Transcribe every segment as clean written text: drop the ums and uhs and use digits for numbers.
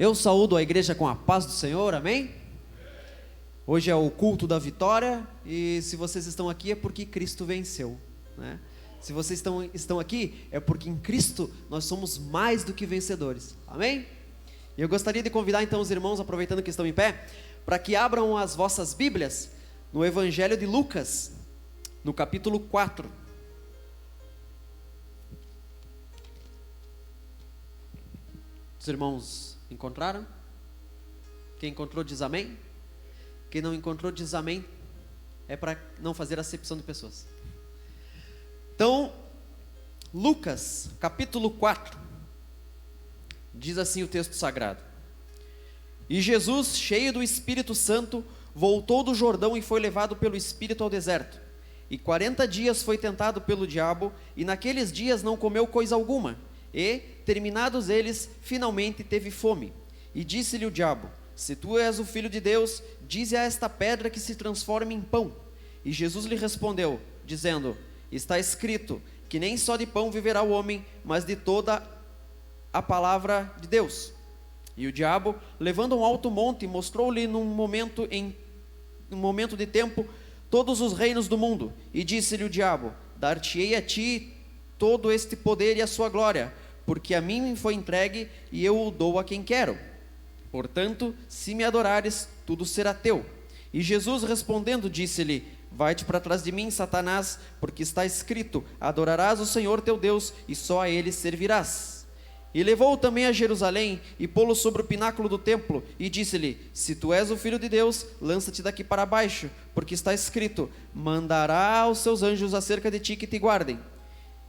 Eu saúdo a igreja com a paz do Senhor, amém? Hoje é o culto da vitória e se vocês estão aqui é porque Cristo venceu, né? Se vocês estão aqui é porque em Cristo nós somos mais do que vencedores, amém? E eu gostaria de convidar então os irmãos, aproveitando que estão em pé, para que abram as vossas Bíblias no Evangelho de Lucas, no capítulo 4. Os irmãos encontraram? Quem encontrou diz amém. Quem não encontrou diz amém. É para não fazer acepção de pessoas. Então, Lucas capítulo 4, diz assim o texto sagrado: E Jesus, cheio do Espírito Santo, voltou do Jordão e foi levado pelo Espírito ao deserto. E 40 dias foi tentado pelo diabo, e naqueles dias não comeu coisa alguma. E, terminados eles, finalmente teve fome. E disse-lhe o diabo: Se tu és o Filho de Deus, dize a esta pedra que se transforme em pão. E Jesus lhe respondeu, dizendo: Está escrito, que nem só de pão viverá o homem, mas de toda a palavra de Deus. E o diabo, levando um alto monte, mostrou-lhe num momento de tempo todos os reinos do mundo. E disse-lhe o diabo: Dar-te-ei a ti todo este poder e a sua glória, porque a mim me foi entregue e eu o dou a quem quero. Portanto, se me adorares, tudo será teu. E Jesus respondendo disse-lhe: Vai-te para trás de mim, Satanás, porque está escrito: Adorarás o Senhor teu Deus e só a ele servirás. E levou-o também a Jerusalém e pô-lo sobre o pináculo do templo e disse-lhe: Se tu és o Filho de Deus, lança-te daqui para baixo, porque está escrito: Mandará aos seus anjos acerca de ti que te guardem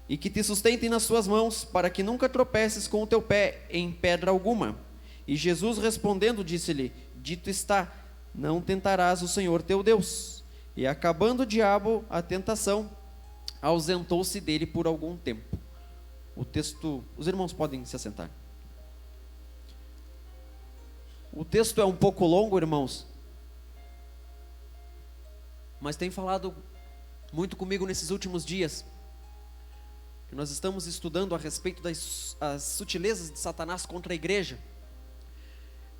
e que te sustentem nas suas mãos, para que nunca tropeces com o teu pé em pedra alguma. E Jesus respondendo disse-lhe: Dito está, não tentarás o Senhor teu Deus. E acabando o diabo a tentação, ausentou-se dele por algum tempo. O texto, os irmãos podem se assentar. O texto é um pouco longo, irmãos, mas tem falado muito comigo nesses últimos dias. Nós estamos estudando a respeito das sutilezas de Satanás contra a igreja.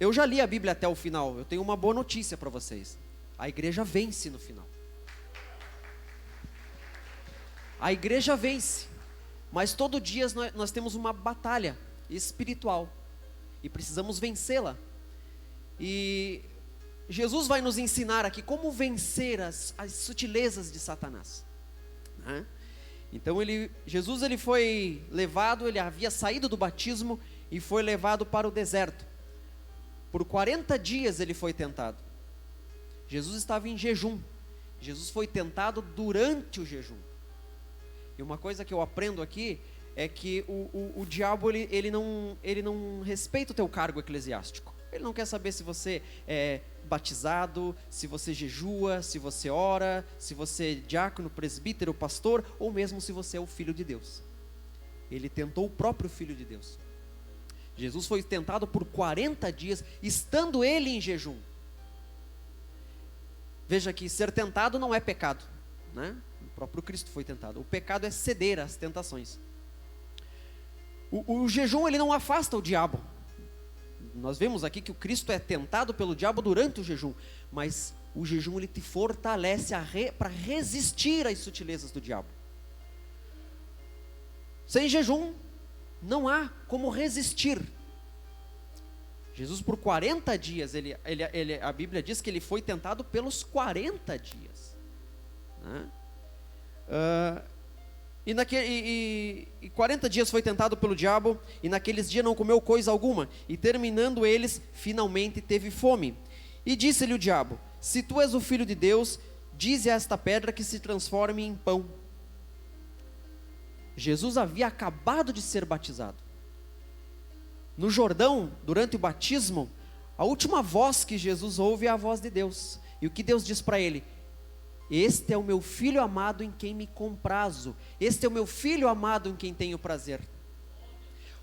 Eu já li a Bíblia até o final. Eu tenho uma boa notícia para vocês: a igreja vence no final. A igreja vence, mas todo dia nós temos uma batalha espiritual e precisamos vencê-la. E Jesus vai nos ensinar aqui como vencer as sutilezas de Satanás, né? Então Jesus foi levado, ele havia saído do batismo e foi levado para o deserto. Por 40 dias ele foi tentado. Jesus estava em jejum. Jesus foi tentado durante o jejum. E uma coisa que eu aprendo aqui é que o diabo ele não respeita o teu cargo eclesiástico. Ele não quer saber se você é batizado, se você jejua, se você ora, se você é diácono, presbítero, pastor, ou mesmo se você é o Filho de Deus. Ele tentou o próprio Filho de Deus. Jesus foi tentado por 40 dias, estando ele em jejum. Veja que ser tentado não é pecado, né? O próprio Cristo foi tentado. O pecado é ceder às tentações. O jejum ele não afasta o diabo. Nós vemos aqui que o Cristo é tentado pelo diabo durante o jejum, mas o jejum ele te fortalece para resistir às sutilezas do diabo. Sem jejum não há como resistir. Jesus por 40 dias, a Bíblia diz que ele foi tentado pelos 40 dias, né? E 40 dias foi tentado pelo diabo, e naqueles dias não comeu coisa alguma, e terminando eles, finalmente teve fome. E disse-lhe o diabo: Se tu és o Filho de Deus, dize a esta pedra que se transforme em pão. Jesus havia acabado de ser batizado. No Jordão, durante o batismo, a última voz que Jesus ouve é a voz de Deus. E o que Deus diz para ele? Este é o meu filho amado em quem me comprazo. Este é o meu filho amado em quem tenho prazer.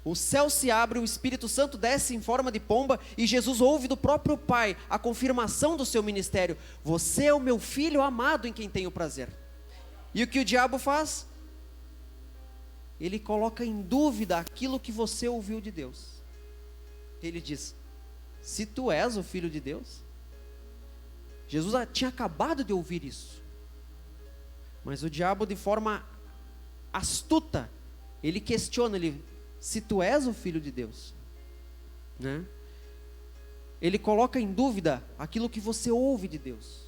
O céu se abre, o Espírito Santo desce em forma de pomba e Jesus ouve do próprio Pai a confirmação do seu ministério: Você é o meu filho amado em quem tenho prazer. E o que o diabo faz? Ele coloca em dúvida aquilo que você ouviu de Deus. Ele diz: se tu és o Filho de Deus. Jesus tinha acabado de ouvir isso. Mas o diabo, de forma astuta, ele questiona, se tu és o Filho de Deus, né? Ele coloca em dúvida aquilo que você ouve de Deus.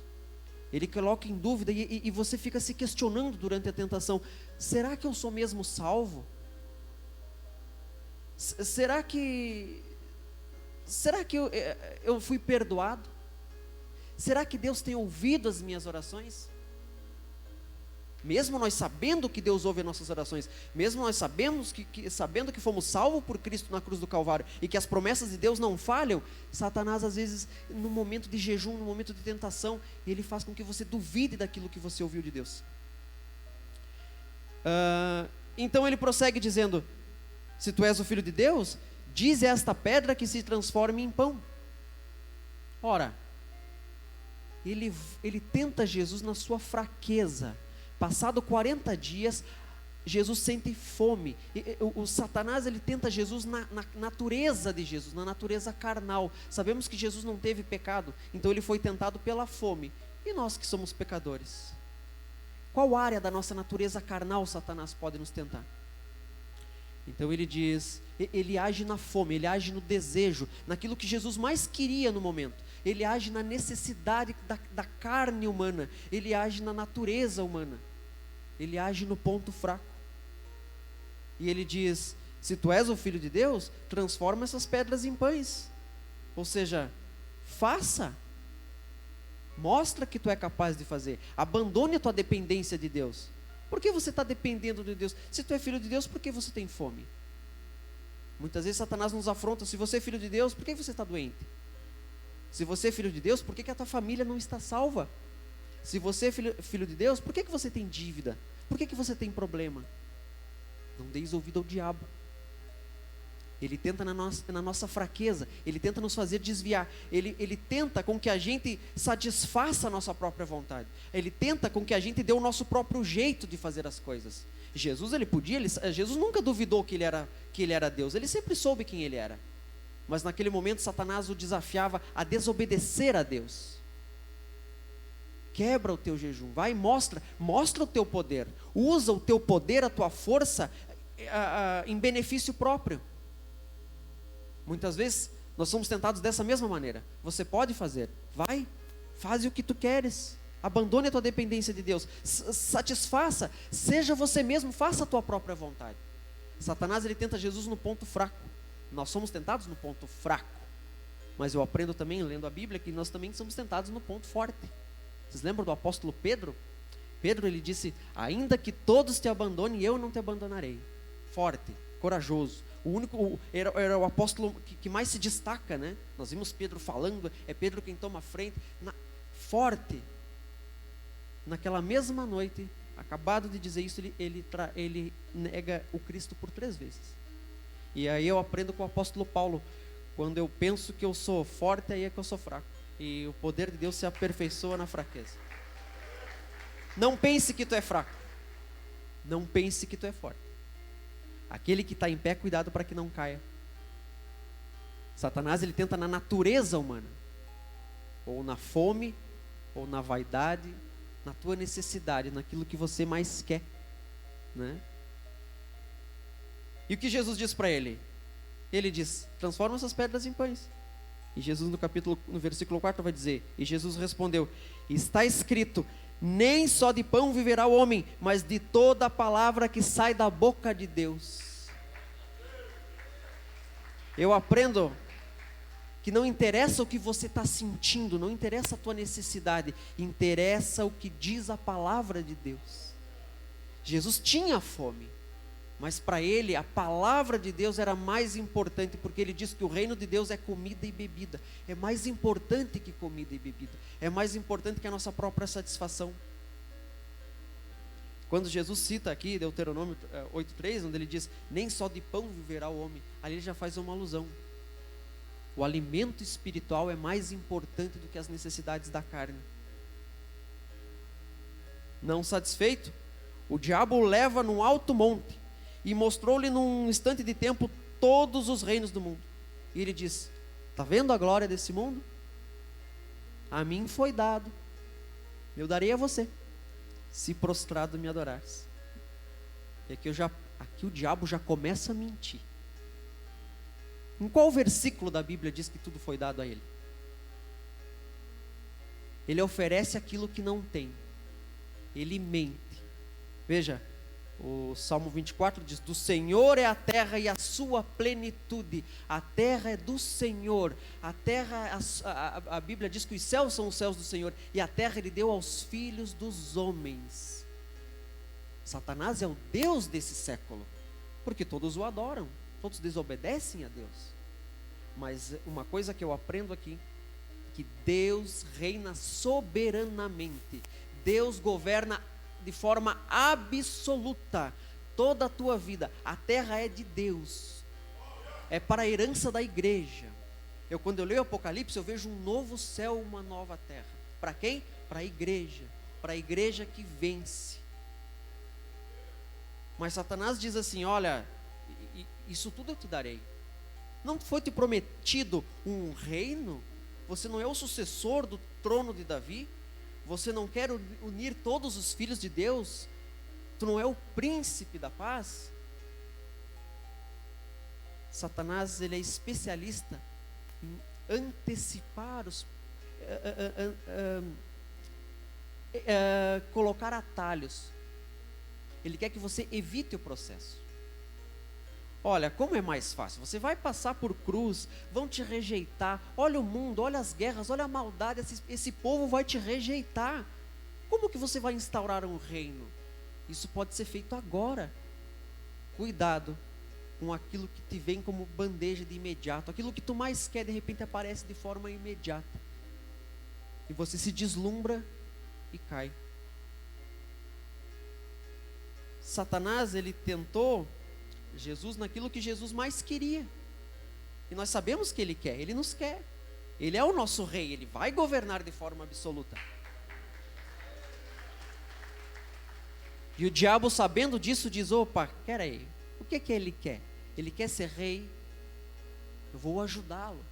Ele coloca em dúvida e você fica se questionando durante a tentação. Será que eu sou mesmo salvo? Será que eu fui perdoado? Será que Deus tem ouvido as minhas orações? Mesmo nós sabendo que Deus ouve as nossas orações, mesmo nós sabendo que fomos salvos por Cristo na cruz do Calvário, e que as promessas de Deus não falham, Satanás às vezes, no momento de jejum, no momento de tentação, ele faz com que você duvide daquilo que você ouviu de Deus. Então ele prossegue dizendo, se tu és o Filho de Deus, dize a esta pedra que se transforme em pão. Ora, ele tenta Jesus na sua fraqueza. Passado 40 dias, Jesus sente fome. O Satanás, ele tenta Jesus na natureza de Jesus, na natureza carnal. Sabemos que Jesus não teve pecado, então ele foi tentado pela fome. E nós que somos pecadores? Qual área da nossa natureza carnal Satanás pode nos tentar? Então ele diz, ele age na fome, ele age no desejo, naquilo que Jesus mais queria no momento. Ele age na necessidade da carne humana, ele age na natureza humana, ele age no ponto fraco. E ele diz, se tu és o Filho de Deus, transforma essas pedras em pães. Ou seja, faça, mostra que tu é capaz de fazer, abandone a tua dependência de Deus. Por que você está dependendo de Deus? Se tu é filho de Deus, por que você tem fome? Muitas vezes Satanás nos afronta, se você é filho de Deus, por que você está doente? Se você é filho de Deus, por que a tua família não está salva? Se você é filho de Deus, por que você tem dívida? Por que você tem problema? Não deis ouvido ao diabo. Ele tenta na nossa fraqueza, ele tenta nos fazer desviar, ele tenta com que a gente satisfaça a nossa própria vontade, ele tenta com que a gente dê o nosso próprio jeito de fazer as coisas. Jesus Jesus nunca duvidou que ele era Deus, ele sempre soube quem ele era, mas naquele momento Satanás o desafiava a desobedecer a Deus. Quebra o teu jejum, vai, mostra o teu poder, usa o teu poder, a tua força em benefício próprio. Muitas vezes nós somos tentados dessa mesma maneira. Você pode fazer, vai, faz o que tu queres, abandone a tua dependência de Deus, satisfaça, seja você mesmo, faça a tua própria vontade. Satanás, ele tenta Jesus no ponto fraco. Nós somos tentados no ponto fraco, mas eu aprendo também, lendo a Bíblia, que nós também somos tentados no ponto forte. Vocês lembram do apóstolo Pedro? Pedro, ele disse, ainda que todos te abandonem, eu não te abandonarei. Forte, corajoso. Era o apóstolo que mais se destaca, né? Nós vimos Pedro falando, é Pedro quem toma a frente, forte. Naquela mesma noite, acabado de dizer isso, ele nega o Cristo por 3 vezes. E aí eu aprendo com o apóstolo Paulo, quando eu penso que eu sou forte, aí é que eu sou fraco. E o poder de Deus se aperfeiçoa na fraqueza. Não pense que tu é fraco, não pense que tu é forte. Aquele que está em pé, cuidado para que não caia. Satanás, ele tenta na natureza humana, ou na fome, ou na vaidade, na tua necessidade, naquilo que você mais quer, né? E o que Jesus diz para ele? Ele diz, transforma essas pedras em pães. E Jesus no versículo 4 vai dizer, e Jesus respondeu, está escrito, nem só de pão viverá o homem, mas de toda a palavra que sai da boca de Deus. Eu aprendo que não interessa o que você está sentindo, não interessa a tua necessidade, interessa o que diz a palavra de Deus. Jesus tinha fome, mas para ele a palavra de Deus era mais importante, porque ele diz que o reino de Deus é comida e bebida, é mais importante que comida e bebida, é mais importante que a nossa própria satisfação. Quando Jesus cita aqui Deuteronômio 8:3, onde ele diz, nem só de pão viverá o homem, ali ele já faz uma alusão. O alimento espiritual é mais importante do que as necessidades da carne. Não satisfeito, o diabo o leva num alto monte e mostrou-lhe num instante de tempo todos os reinos do mundo. E ele diz, Está vendo a glória desse mundo? A mim foi dado, eu darei a você, se prostrado me adorares. E aqui o diabo já começa a mentir. Em qual versículo da Bíblia diz que tudo foi dado a ele? Ele oferece aquilo que não tem. Ele mente. Veja, o Salmo 24 diz: do Senhor é a terra e a sua plenitude. A terra é do Senhor. A terra, a Bíblia diz que os céus são os céus do Senhor, e a terra Ele deu aos filhos dos homens. Satanás é o Deus desse século, porque todos o adoram, todos desobedecem a Deus. Mas uma coisa que eu aprendo aqui, que Deus reina soberanamente. Deus governa de forma absoluta toda a tua vida. A terra é de Deus, é para a herança da igreja. Quando eu leio o Apocalipse, eu vejo um novo céu, uma nova terra. Para quem? Para a igreja que vence. Mas Satanás diz assim: olha, isso tudo eu te darei. Não foi te prometido um reino? Você não é o sucessor do trono de Davi? Você não quer unir todos os filhos de Deus? Tu não é o príncipe da paz? Satanás, ele é especialista em antecipar colocar atalhos. Ele quer que você evite o processo. Olha, como é mais fácil? Você vai passar por cruz, vão te rejeitar. Olha o mundo, olha as guerras, olha a maldade. Esse povo vai te rejeitar. Como que você vai instaurar um reino? Isso pode ser feito agora. Cuidado com aquilo que te vem como bandeja de imediato. Aquilo que tu mais quer, de repente aparece de forma imediata. E você se deslumbra e cai. Satanás, ele tentou Jesus naquilo que Jesus mais queria. E nós sabemos que Ele quer, Ele nos quer. Ele é o nosso rei, Ele vai governar de forma absoluta. E o diabo, sabendo disso, diz: opa, peraí, o que Ele quer? Ele quer ser rei, eu vou ajudá-lo.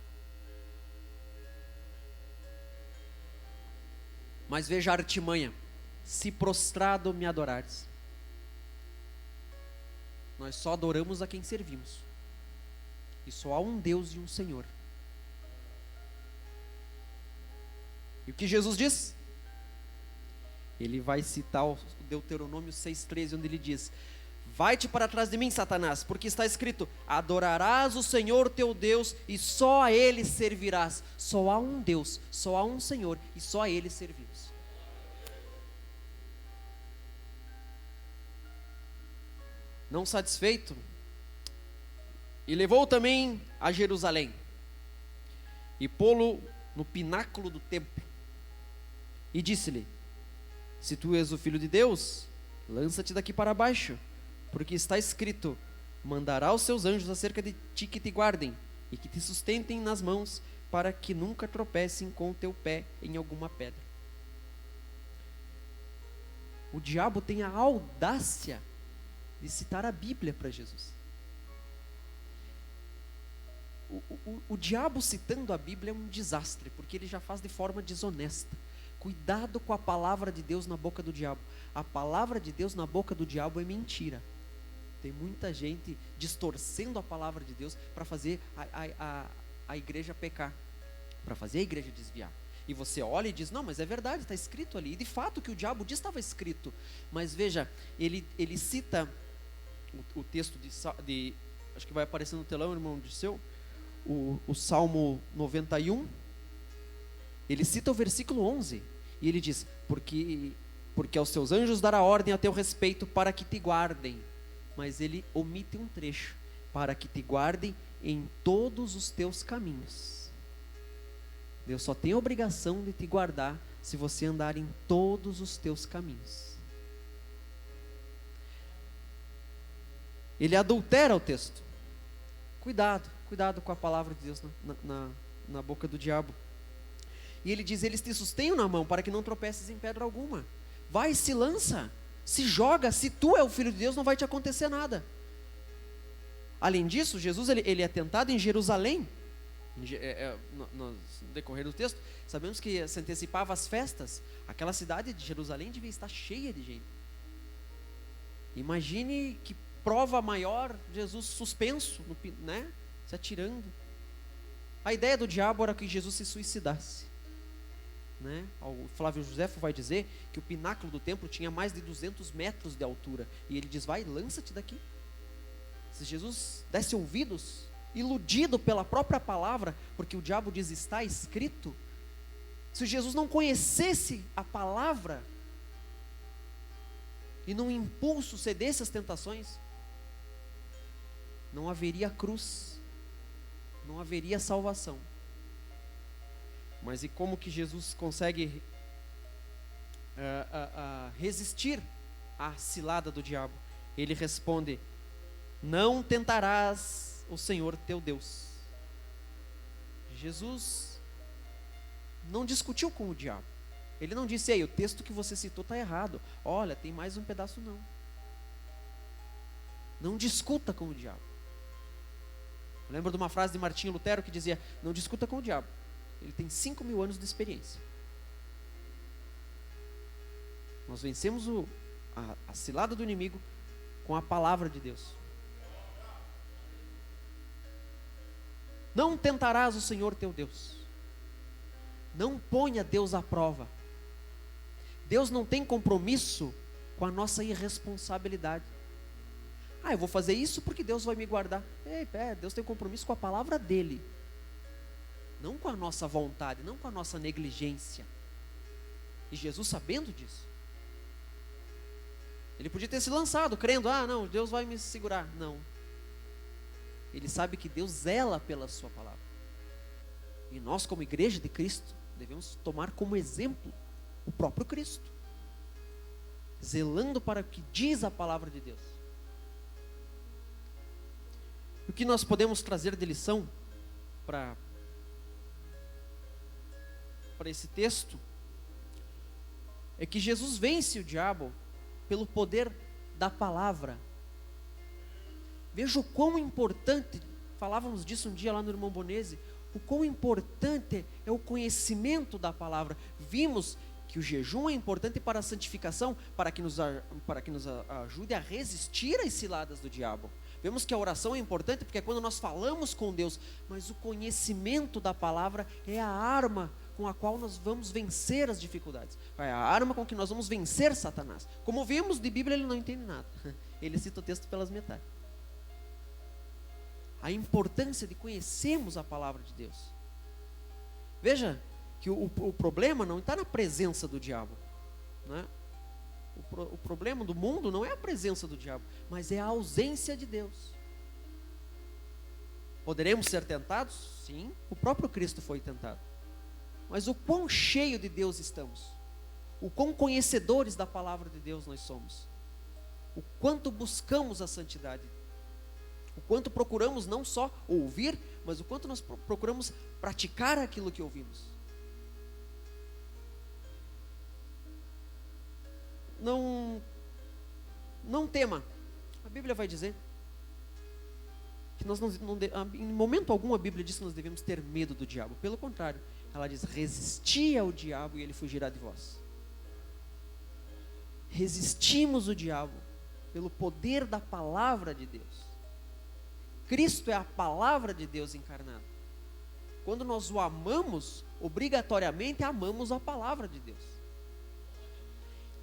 Mas veja a artimanha: se prostrado me adorares. Nós só adoramos a quem servimos. E só há um Deus e um Senhor. E o que Jesus diz? Ele vai citar o Deuteronômio 6,13, onde ele diz: vai-te para trás de mim, Satanás, porque está escrito: adorarás o Senhor teu Deus e só a Ele servirás. Só há um Deus, só há um Senhor e só a Ele servimos. Não satisfeito, e levou também a Jerusalém, e pô-lo no pináculo do templo, e disse-lhe: se tu és o Filho de Deus, lança-te daqui para baixo, porque está escrito: mandará os seus anjos acerca de ti que te guardem, e que te sustentem nas mãos, para que nunca tropecem com o teu pé em alguma pedra. O diabo tem a audácia de citar a Bíblia para Jesus. O diabo citando a Bíblia é um desastre, porque ele já faz de forma desonesta. Cuidado com a palavra de Deus na boca do diabo. A palavra de Deus na boca do diabo é mentira. Tem muita gente distorcendo a palavra de Deus para fazer a igreja pecar, para fazer a igreja desviar. E você olha e diz: não, mas é verdade, está escrito ali. E de fato o que o diabo diz estava escrito. Mas veja, ele cita o texto de acho que vai aparecer no telão, irmão Dirceu, o Salmo 91. Ele cita o versículo 11, e ele diz: porque aos seus anjos dará ordem a teu respeito para que te guardem. Mas ele omite um trecho: para que te guardem em todos os teus caminhos. Deus só tem a obrigação de te guardar se você andar em todos os teus caminhos. Ele adultera o texto. Cuidado com a palavra de Deus na boca do diabo. E ele diz: eles te sustentam na mão para que não tropeces em pedra alguma. Vai, se lança, se joga. Se tu é o Filho de Deus, não vai te acontecer nada. Além disso, Jesus ele é tentado em Jerusalém. No decorrer do texto, sabemos que se antecipava as festas, aquela cidade de Jerusalém devia estar cheia de gente. Imagine que prova maior, Jesus suspenso, né? Se atirando. A ideia do diabo era que Jesus se suicidasse, né? O Flávio Josefo vai dizer que o pináculo do templo tinha mais de 200 metros de altura, e ele diz: vai, lança-te daqui. Se Jesus desse ouvidos, iludido pela própria palavra, porque o diabo diz: está escrito. Se Jesus não conhecesse a palavra e num impulso cedesse às tentações, não haveria cruz, não haveria salvação. Mas e como que Jesus consegue resistir à cilada do diabo? Ele responde: não tentarás o Senhor teu Deus. Jesus não discutiu com o diabo. Ele não disse: ei, o texto que você citou está errado. Olha, tem mais um pedaço. Não. Não discuta com o diabo. Eu lembro de uma frase de Martinho Lutero que dizia: não discuta com o diabo. Ele tem 5.000 anos de experiência. Nós vencemos a cilada do inimigo com a palavra de Deus. Não tentarás o Senhor teu Deus. Não ponha Deus à prova. Deus não tem compromisso com a nossa irresponsabilidade. Eu vou fazer isso porque Deus vai me guardar. Deus tem compromisso com a palavra dele, não com a nossa vontade, não com a nossa negligência. E Jesus, sabendo disso, ele podia ter se lançado crendo: não, Deus vai me segurar. Não. Ele sabe que Deus zela pela sua palavra. E nós, como igreja de Cristo, devemos tomar como exemplo o próprio Cristo, zelando para o que diz a palavra de Deus. O que nós podemos trazer de lição para esse texto é que Jesus vence o diabo pelo poder da palavra. Veja o quão importante, falávamos disso um dia lá no Irmão Bonese, o quão importante é o conhecimento da palavra. Vimos que o jejum é importante para a santificação, para que nos ajude a resistir às ciladas do diabo. Vemos que a oração é importante porque é quando nós falamos com Deus, mas o conhecimento da palavra é a arma com a qual nós vamos vencer as dificuldades. É a arma com que nós vamos vencer Satanás. Como vimos, de Bíblia ele não entende nada. Ele cita o texto pelas metades. A importância de conhecermos a palavra de Deus. Veja que o problema não está na presença do diabo, né? O problema do mundo não é a presença do diabo, mas é a ausência de Deus. Poderemos ser tentados? Sim, o próprio Cristo foi tentado. Mas o quão cheio de Deus estamos, o quão conhecedores da palavra de Deus nós somos, o quanto buscamos a santidade, o quanto procuramos não só ouvir, mas o quanto nós procuramos praticar aquilo que ouvimos. Não tema. A Bíblia vai dizer que nós em momento algum a Bíblia diz que nós devemos ter medo do diabo. Pelo contrário, ela diz: resisti ao diabo e ele fugirá de vós. Resistimos o diabo pelo poder da palavra de Deus. Cristo é a palavra de Deus encarnada. Quando nós o amamos, obrigatoriamente amamos a palavra de Deus.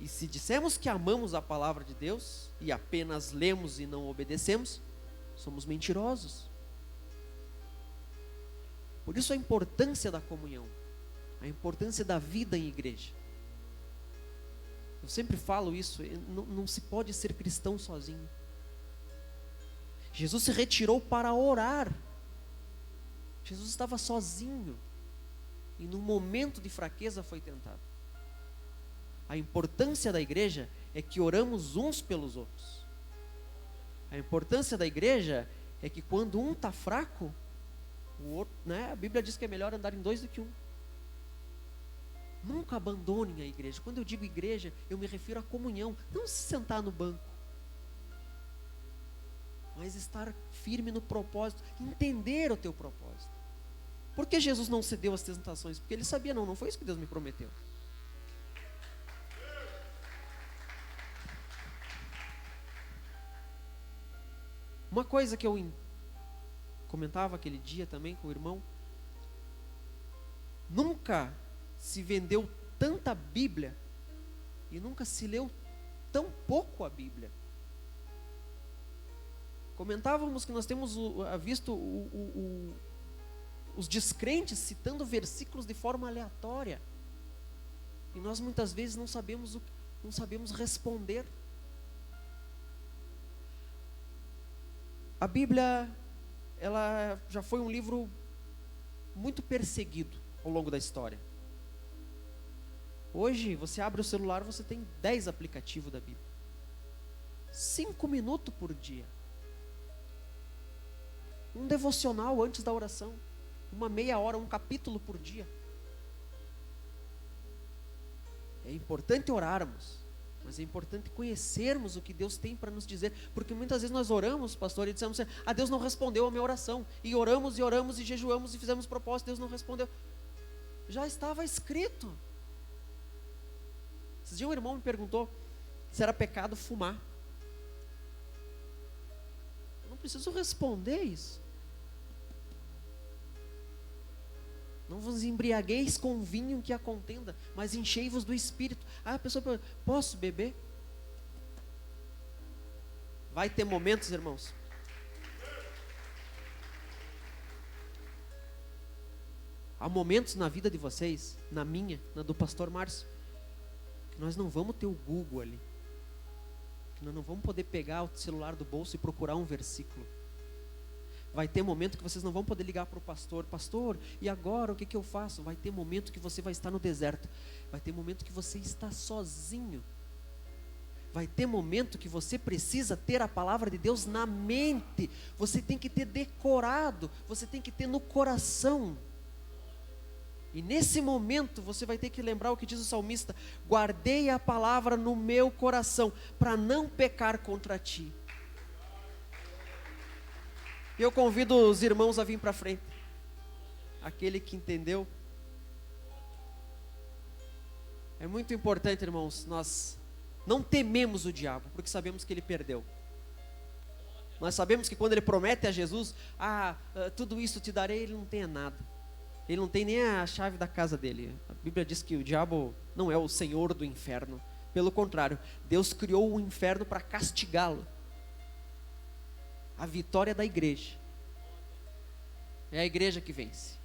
E se dissermos que amamos a palavra de Deus e apenas lemos e não obedecemos, somos mentirosos. Por isso a importância da comunhão, a importância da vida em igreja. Eu sempre falo isso, não se pode ser cristão sozinho. Jesus se retirou para orar. Jesus estava sozinho e num momento de fraqueza foi tentado. A importância da igreja é que oramos uns pelos outros. A importância da igreja é que quando um está fraco, o outro, né, a Bíblia diz que é melhor andar em dois do que um. Nunca abandonem a igreja. Quando eu digo igreja, eu me refiro à comunhão. Não se sentar no banco, mas estar firme no propósito, entender o teu propósito. Por que Jesus não cedeu às tentações? Porque ele sabia, não foi isso que Deus me prometeu. Uma coisa que eu comentava aquele dia também com o irmão, nunca se vendeu tanta Bíblia e nunca se leu tão pouco a Bíblia. Comentávamos que nós temos visto os descrentes citando versículos de forma aleatória, e nós muitas vezes não sabemos responder. A Bíblia, ela já foi um livro muito perseguido ao longo da história. Hoje, você abre o celular, você tem 10 aplicativos da Bíblia. 5 minutos por dia. Um devocional antes da oração. Uma meia hora, um capítulo por dia. É importante orarmos, mas é importante conhecermos o que Deus tem para nos dizer, porque muitas vezes nós oramos, pastor, e dissemos assim: Deus não respondeu a minha oração, e oramos, e jejuamos, e fizemos propósito, Deus não respondeu. Já estava escrito. Esses dias um irmão me perguntou se era pecado fumar. Eu não preciso responder isso. Não vos embriagueis com vinho que a contenda, mas enchei-vos do Espírito. A pessoa pergunta: posso beber? Vai ter momentos, irmãos, há momentos na vida de vocês, na minha, na do pastor Márcio, que nós não vamos ter o Google ali, que nós não vamos poder pegar o celular do bolso e procurar um versículo. Vai ter momento que vocês não vão poder ligar para o pastor: pastor, e agora o que eu faço? Vai ter momento que você vai estar no deserto. Vai ter momento que você está sozinho. Vai ter momento que você precisa ter a palavra de Deus na mente. Você tem que ter decorado, você tem que ter no coração. E nesse momento você vai ter que lembrar o que diz o salmista: guardei a palavra no meu coração, para não pecar contra ti. Eu convido os irmãos a vir para frente. Aquele que entendeu. É muito importante, irmãos, nós não tememos o diabo, porque sabemos que ele perdeu. Nós sabemos que quando ele promete a Jesus: tudo isso te darei, ele não tem nada. Ele não tem nem a chave da casa dele. A Bíblia diz que o diabo não é o senhor do inferno. Pelo contrário, Deus criou o inferno para castigá-lo. A vitória da igreja. É a igreja que vence.